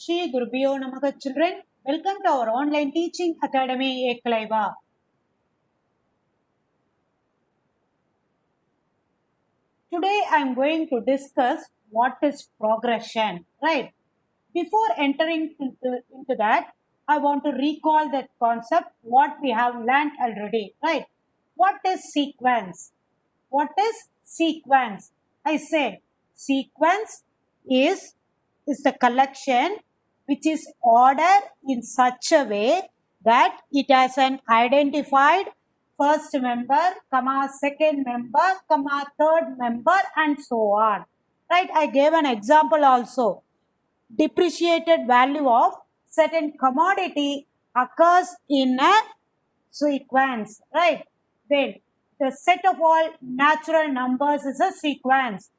Shri Gurubhyo Namaha children. Welcome to our online teaching academy Ekalaiva. Today I am going to discuss what is progression, right? Before entering into that, I want to recall that concept, what we have learned already, right? What is sequence? What is sequence? I said sequence is the collection which is ordered in such a way that it has an identified first member, comma, second member, comma, third member, and so on. Right? I gave an example also. Depreciated value of certain commodity occurs in a sequence, right? Then the set of all natural numbers is a sequence.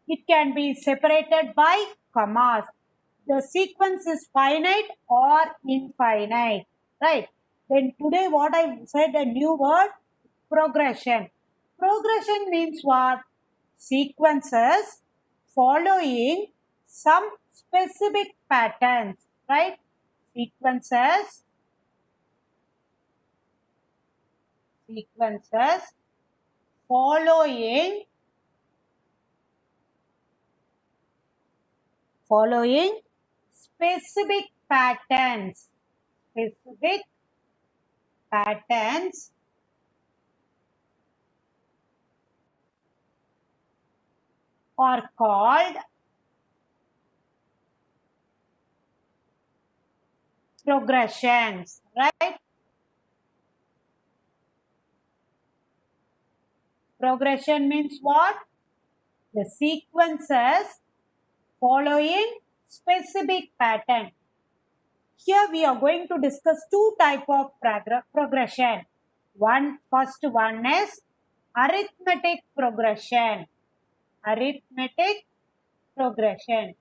It can be separated by commas. The sequence is finite or infinite, right? Then today what I said, a new word, progression. Progression means what? Sequences following some specific patterns, right? Sequences following specific patterns are called progressions, right? Progression means what? The sequences following specific pattern. Here we are going to discuss two type of progression. First one is arithmetic progression. Arithmetic progression.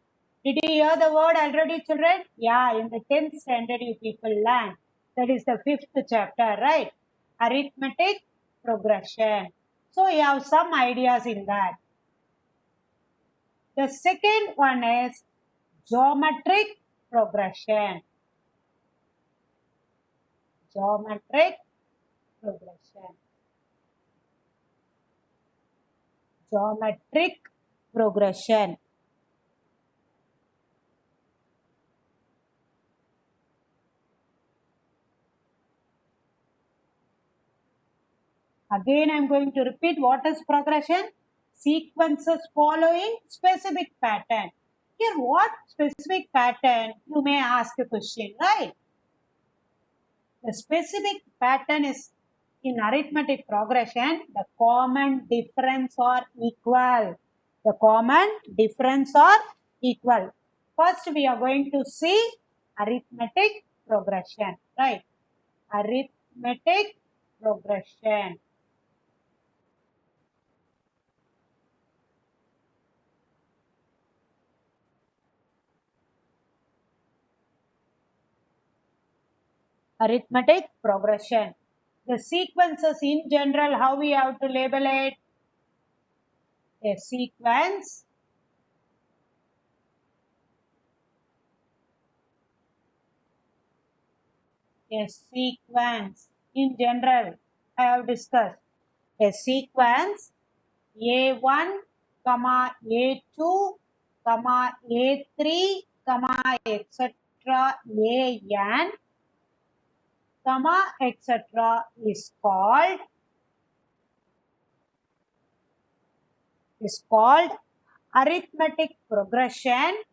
Did you hear the word already, children? Yeah, in the 10th standard you people learn. That is the 5th chapter, right? Arithmetic progression. So you have some ideas in that. The second one is geometric progression. Geometric progression. Geometric progression. Again, I am going to repeat what is progression. Sequences following specific pattern. Here, what specific pattern? You may ask a question, right? The specific pattern is in arithmetic progression, the common difference or equal. The common difference or equal. First, we are going to see arithmetic progression, right? Arithmetic progression. Arithmetic progression. The sequences in general, how we have to label it? A sequence in general, I have discussed a sequence A1, comma A2, comma A3, comma etc. AN, comma etc. is called arithmetic progression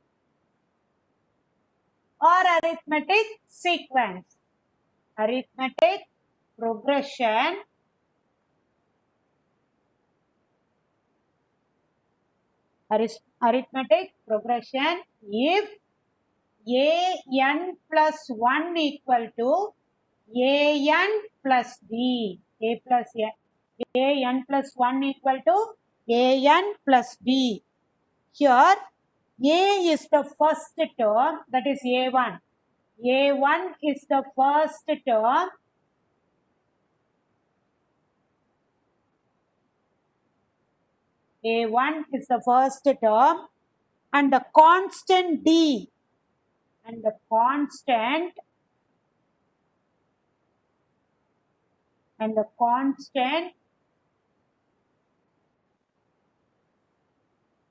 or arithmetic sequence. Arithmetic progression if an plus 1 equal to an plus b. An plus 1 equal to an plus b. Here a is the first term, that is a1. A1 is the first term. A1 is the first term and the constant D and the constant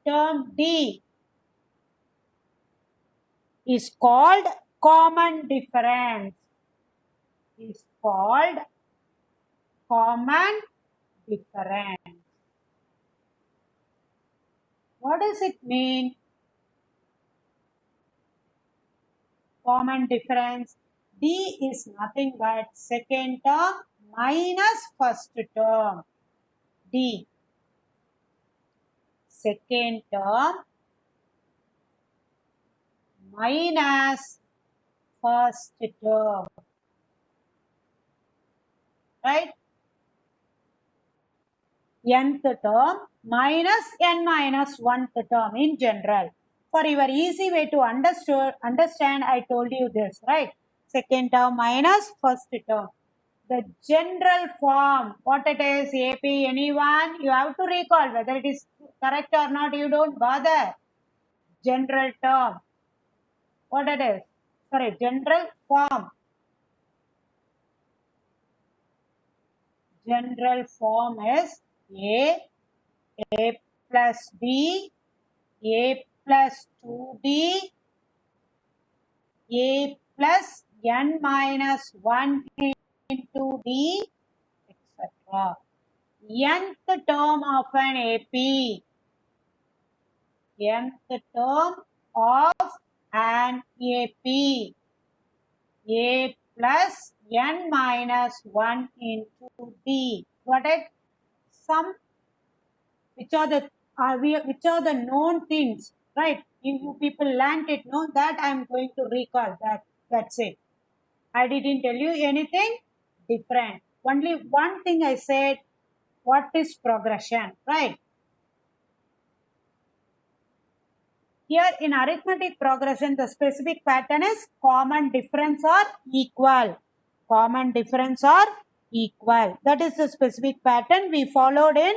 term D is called common difference. Is called common difference. What does it mean? Common difference. D is nothing but second term minus first term. D. Second term minus first term. Right? Nth term minus n minus 1th term in general. For your easy way to understand, I told you this, right? Second term minus first term. The general form, what it is, AP, anyone, you have to recall whether it is correct or not, you don't bother. General term, what it is? Sorry, general form. General form is A plus B, A plus 2B, A plus n minus 1 into D, etc. Nth term of an AP. Nth term of an AP. A plus n minus 1 into D. Got it? Some which are the known things, right? If you people learned it, no, that I am going to recall that. That's it. I didn't tell you anything different. Only one thing I said, what is progression, right? Here in arithmetic progression, the specific pattern is common difference or equal. Common difference or equal. That is the specific pattern we followed in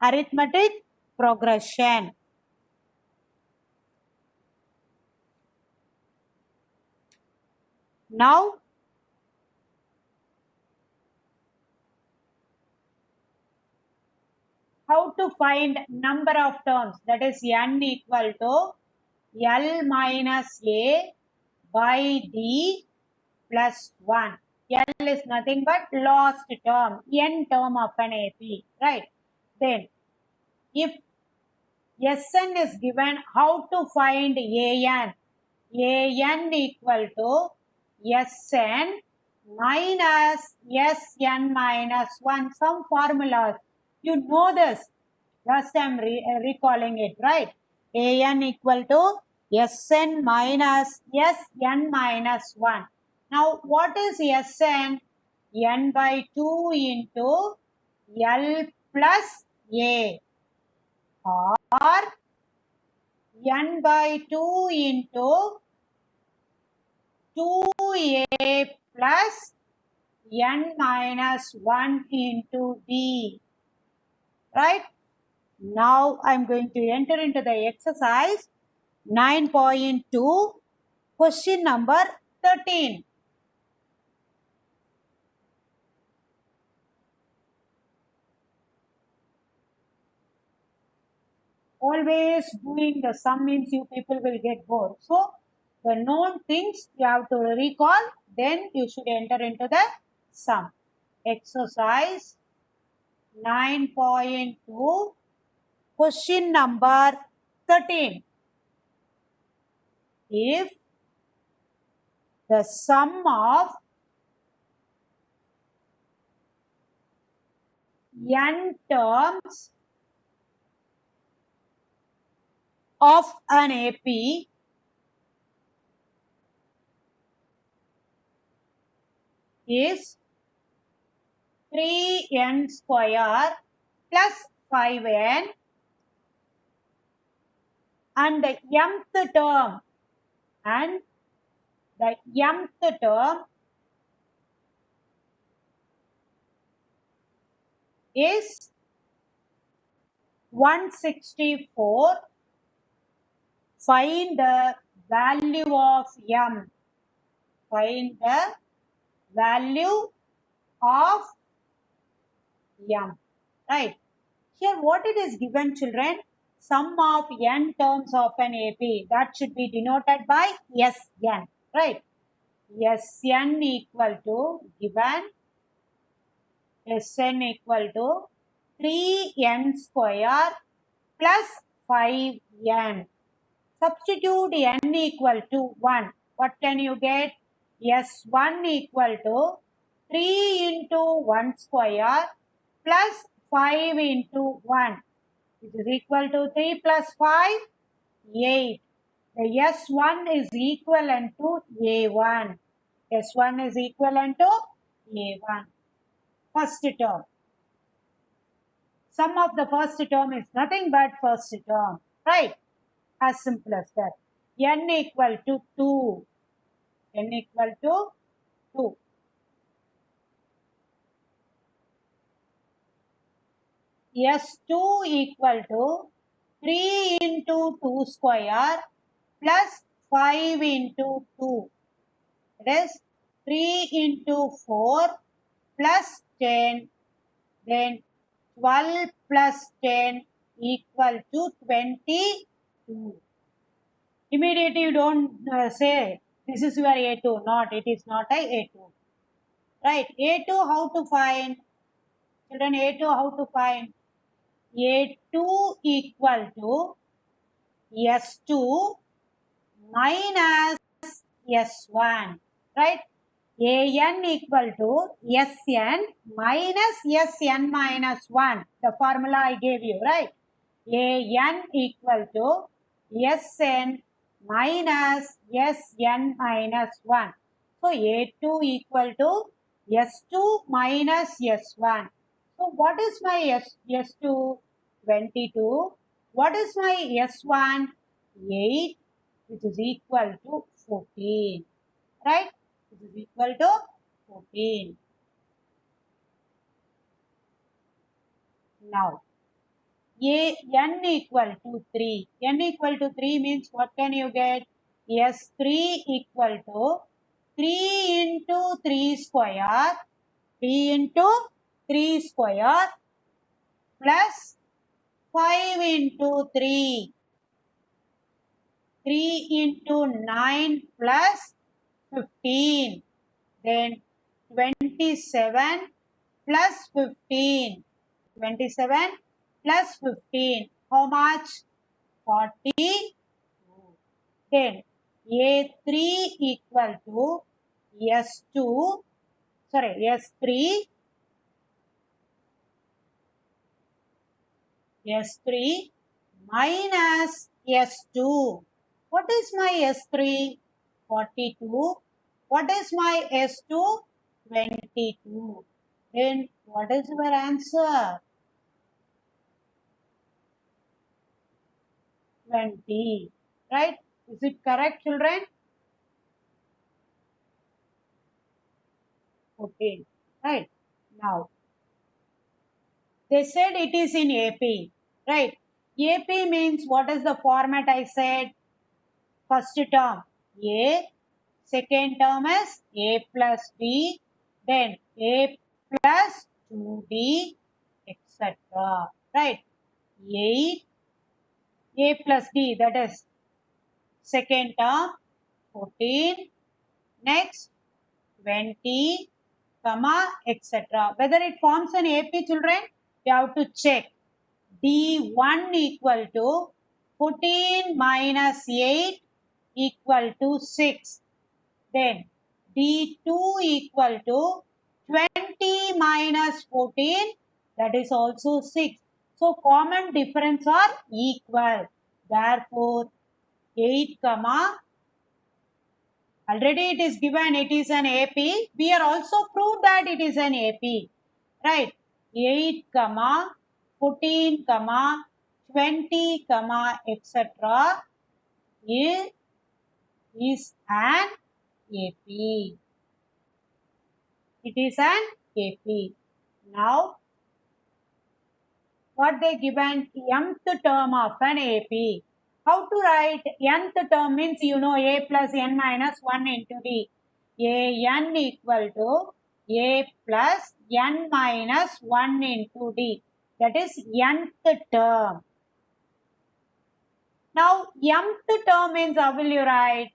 arithmetic progression. Now, how to find number of terms, that is n equal to L minus A by D plus 1. L is nothing but last term, n term of an AP, right? Then, if Sn is given, how to find An? An equal to Sn minus Sn minus 1. Some formulas. You know this. Just I am recalling it, right? An equal to Sn minus Sn minus 1. Now, what is Sn? N by 2 into L plus A, or n by 2 into 2a plus n minus 1 into d. Right? Now I am going to enter into the exercise 9.2, question number 13. Always doing the sum means you people will get bored. So, the known things you have to recall, then you should enter into the sum. Exercise 9.2, question number 13. If the sum of n terms of an AP is 3n square plus 5n, and the mth term is 164. Find the value of m. Find the value of m. Right. Here what it is given, children? Sum of n terms of an AP. That should be denoted by Sn. Right. Sn equal to given Sn equal to 3n square plus 5n. Substitute n equal to 1. What can you get? S1 equal to 3 into 1 square plus 5 into 1, which is equal to 3 plus 5, 8. The S1 is equivalent to A1. S1 is equivalent to A1. First term. Sum of the first term is nothing but first term. Right? As simple as that. N equal to 2. N equal to 2. S2 equal to 3 into 2 square plus 5 into 2. It is 3 into 4 plus 10. Then 12 plus 10 equal to 22. Immediately you don't say this is your A2. Not, it is not a A2. Right. A2 how to find? Children, A2 how to find? A2 equal to S2 minus S1. Right. AN equal to Sn minus Sn minus 1. The formula I gave you, right? AN equal to Sn minus Sn minus 1. So A2 equal to S2 minus S1. So what is my S2? 22. What is my S1? 8, which is equal to 14. Right? Which is equal to 14. Now, n equal to 3. N equal to 3 means what can you get? S3 equal to 3 into 3 square. 3 into 3 square plus 5 into 3. 3 into 9 plus 15. Then 27 plus 15. 27 plus 15. How much? 40. Then A3 equal to S2. Sorry, S3. S3 minus S2. What is my S3? 42. What is my S2? 22. Then what is your answer? 20. Right? Is it correct, children? 14. Right? Now, they said it is in AP. Right? AP means what is the format I said? First term A, second term is A plus B, then A plus 2B, etc. Right? 8, A plus D, that is second term, 14, next 20, comma, etc. Whether it forms an AP, children, you have to check. D1 equal to 14 minus 8 equal to 6. Then D2 equal to 20 minus 14, that is also 6. So common difference are equal. Therefore 8 comma, already it is given it is an AP. We are also proved that it is an AP. Right? 8 comma 14 comma 20 comma etc. is an AP. It is an AP. Now, what they given mth term of an AP. How to write nth term means you know a plus n minus 1 into d. A n equal to a plus n minus 1 into d. That is nth term. Now mth term means how will you write?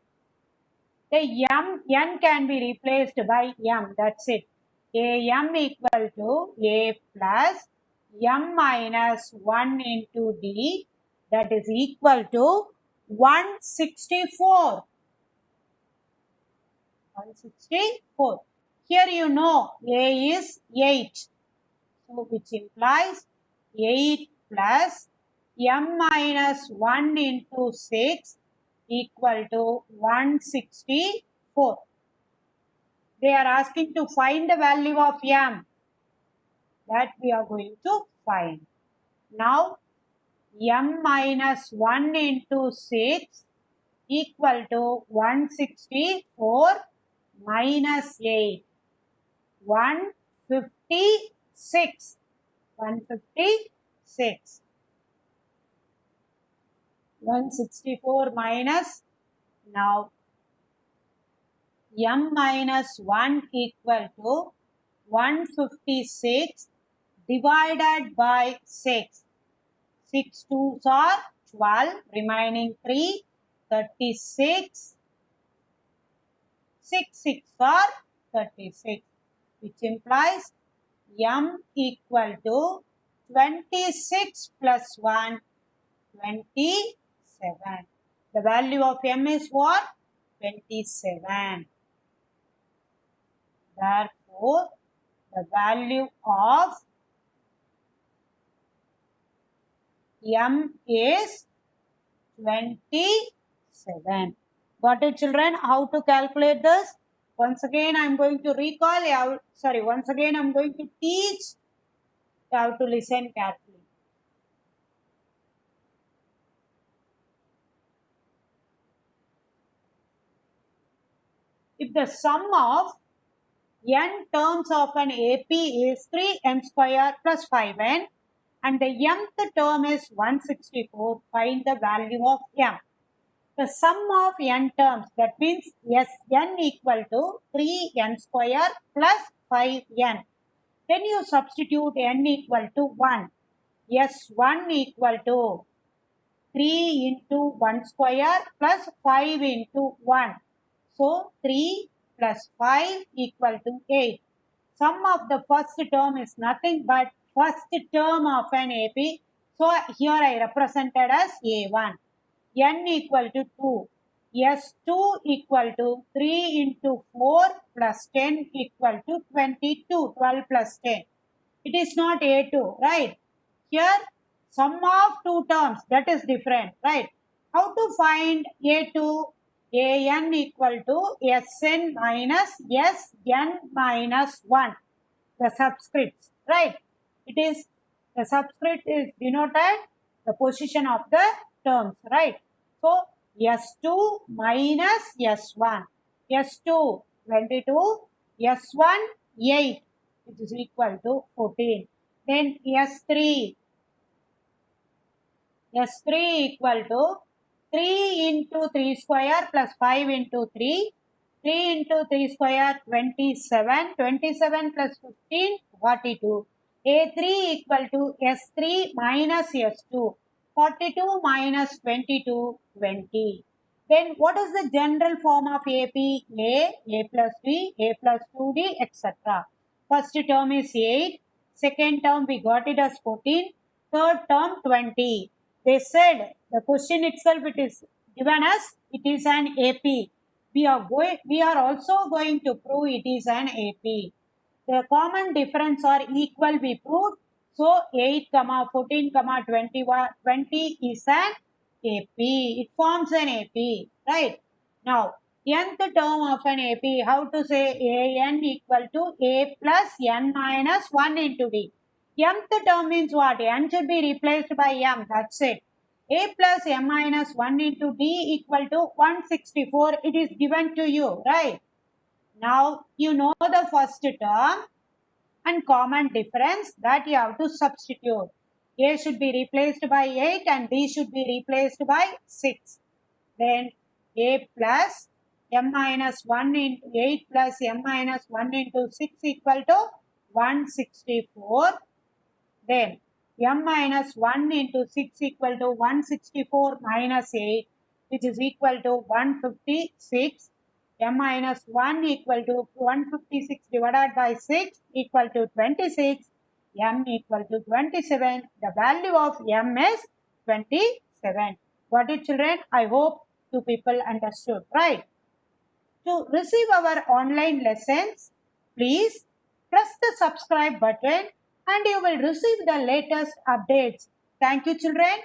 The n can be replaced by m. That's it. Am equal to a plus m minus 1 into d. That is equal to 164. 164. Here you know a is 8. So which implies 8 plus m minus 1 into 6 equal to 164. They are asking to find the value of m. That we are going to find. Now m minus 1 into 6 equal to 164 minus 8. 156. 156. 164 minus, now m minus 1 equal to 156 divided by 6. 6 2s are 12, remaining 3, 36. 6 6 are 36, which implies m equal to 26 plus 1, 27. The value of m is what? 27. Therefore, the value of m is 27. Got it, children? How to calculate this? Once again, I am going to recall. Once again, I am going to teach. You have to listen carefully. If the sum of n terms of an AP is 3n square plus 5n and the mth term is 164, find the value of m. The sum of n terms, that means Sn equal to 3n square plus 5n. Then you substitute n equal to 1. S1 equal to 3 into 1 square plus 5 into 1. So 3 plus 5 equal to 8. Sum of the first term is nothing but first term of an AP. So here I represented as A1. N equal to 2. S2 equal to 3 into 4 plus 10 equal to 22. 12 plus 10. It is not A2, right? Here, sum of two terms, that is different, right? How to find A2? An equal to Sn minus Sn minus 1. The subscripts, right? It is, the subscript is denoted the position of the terms, right? So, S2 minus S1. S2, 22. S1, 8, which is equal to 14. Then S3. S3 equal to 3 into 3 square plus 5 into 3. 3 into 3 square, 27. 27 plus 15, 42. A3 equal to S3 minus S2. 42 minus 22, 20. Then what is the general form of AP? A plus B, A plus 2D, etc. First term is 8. Second term we got it as 14. Third term 20. They said the question itself it is given as it is an AP. We are also going to prove it is an AP. The common difference or equal we proved. So 8, 14, 20 is an AP. It forms an AP, right? Now, nth term of an AP, how to say an equal to a plus n minus 1 into d. Mth term means what? N should be replaced by m. That's it. A plus m minus 1 into d equal to 164. It is given to you, right? Now, you know the first term and common difference that you have to substitute. A should be replaced by 8 and B should be replaced by 6. Then A plus m minus 1 into 8 plus m minus 1 into 6 equal to 164. Then m minus 1 into 6 equal to 164 minus 8, which is equal to 156. M minus 1 equal to 156 divided by 6 equal to 26. M equal to 27. The value of M is 27. Got it, children? I hope you people understood, right? To receive our online lessons, please press the subscribe button and you will receive the latest updates. Thank you, children.